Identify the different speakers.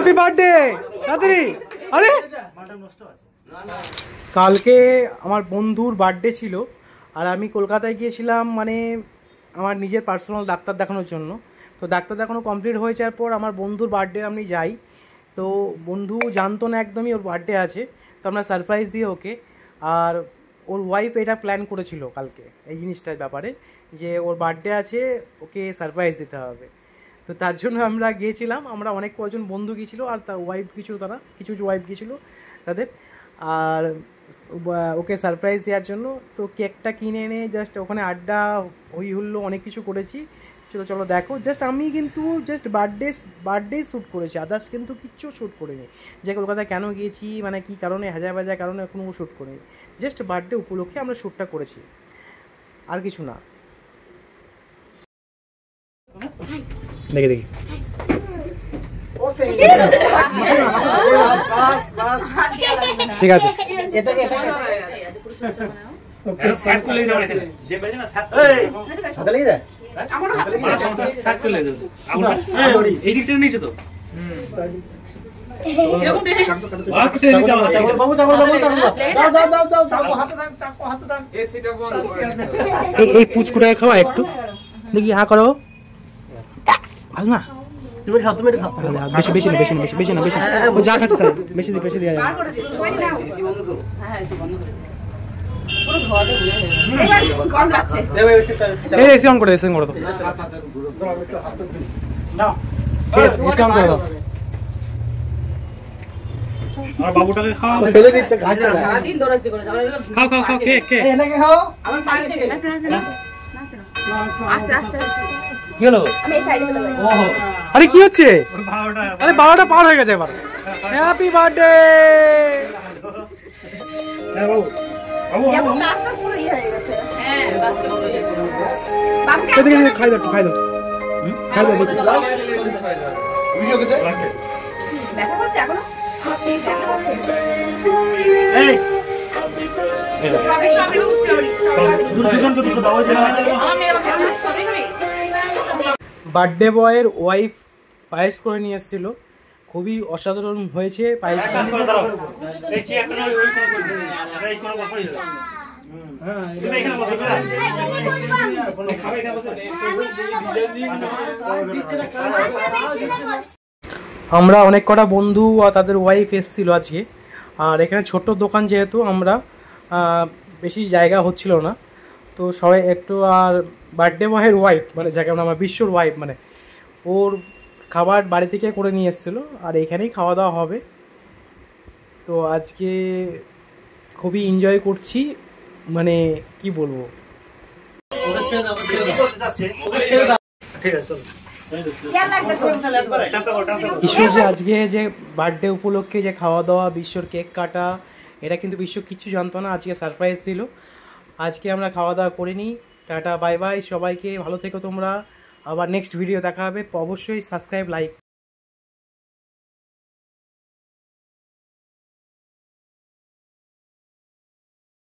Speaker 1: Happy birthday তাড়াতাড়ি। আরে কালকে আমার বন্ধুর বার্থডে ছিল, আর আমি কলকাতায় গিয়েছিলাম মানে আমার নিজের পার্সোনাল ডাক্তার দেখানোর জন্য। তো ডাক্তার দেখানো কমপ্লিট হয়ে যাওয়ার পর আমার বন্ধুর বার্থডে আমি যাই। তো বন্ধু জানতো না একদমই ওর বার্থডে আছে, তো আমরা সারপ্রাইজ দিয়ে ওকে, আর ওর ওয়াইফ এটা প্ল্যান করেছিল কালকে এই জিনিসটার ব্যাপারে যে ওর বার্থডে আছে, ওকে সারপ্রাইজ দিতে হবে। তো তার জন্য আমরা গিয়েছিলাম, আমরা অনেক কজন বন্ধু গিয়েছিলো আর তার ওয়াইফ গিয়েছিলো, তারা কিছু কিছু ওয়াইফ গিয়েছিলো তাদের, আর ওকে সারপ্রাইজ দেওয়ার জন্য। তো কেকটা কিনে এনে জাস্ট ওখানে আড্ডা হই হুল্লো অনেক কিছু করেছি। চলো দেখো, জাস্ট আমি কিন্তু জাস্ট বার্থডে শ্যুট করেছি, আদার্স কিন্তু কিচ্ছু শ্যুট করিনি। যে কলকাতায় কেন গিয়েছি মানে কী কারণে, হাজার বাজার কারণে কোনো শ্যুট করিনি, জাস্ট বার্থডে উপলক্ষে আমরা শ্যুটটা করেছি, আর কিছু না। দেখি দেখি ঠিক আছে। এই পুচকুটাকে খাওয়া একটু দেখি, হ্যাঁ করো ভালো না, তুমি খাও, তুমি খাও, বেশি বেশি না, বেশি না, বেশি না, বেশি ও যা খাচ্ছে তাই বেশি বেশি দেওয়া যাবে। এই এসি অন করে দাও, এসি অন করে দাও, এসি অন করে দাও। আর বাবুটাকে খাও, ফেলে দিচ্ছে, সারাদিন দৌড়াচ্ছে করে, খাও খাও খাও, কেক কেক এনেকে খাও, আমার পায়ে আস্তে আস্তে কি হলো, আমি এই সাইডে চলে যাই। ওহো আরে কি হচ্ছে, আরে 12টা পার হয়ে গেছে এবার। Happy birthday. হ্যাঁ বাবু, বাবু কাজটা পুরো ইয়ে হয়ে গেছে। হ্যাঁ কাজটা পুরো ইয়ে হয়ে গেছে। বাবুকে খাই দাও, খাই দাও, খাই দাও বেশি ভিডিও করতে দেখা হচ্ছে এখনো, দেখা হচ্ছে এই বার্থডে বয়ের ওয়াইফ পায়েস করে নিয়ে এসেছিল, খুবই অসাধারণ হয়েছে পায়েসটা। আমরা অনেক কটা বন্ধু আর তাদের ওয়াইফ এসেছিল আজকে, আর এখানে ছোট্ট দোকান যেহেতু আমরা বেশি জায়গা হচ্ছিল না, তো সবাই একটু, আর বার্থডে বয়ের ওয়াইফ মানে যাকে আমরা আমার বিশ্বর ওয়াইফ মানে ওর খাবার বাড়ি থেকে করে নিয়ে এসেছিলো, আর এখানেই খাওয়া দাওয়া হবে। তো আজকে খুবই এনজয় করছি, মানে কি বলবো। ঈশ্বর যে আজকে যে বার্থডে উপলক্ষে যে খাওয়া দাওয়া, বিশ্বর কেক কাটা, এটা কিন্তু বিশ্ব কিচ্ছু জানতো না, আজকে সারপ্রাইজ ছিল। আজকে আমরা খাওয়া দাওয়া করে নিই, টাটা বাই বাই সবাইকে, ভালো থেকো তোমরা, আবার নেক্সট ভিডিও দেখা হবে, অবশ্যই সাবস্ক্রাইব লাইক।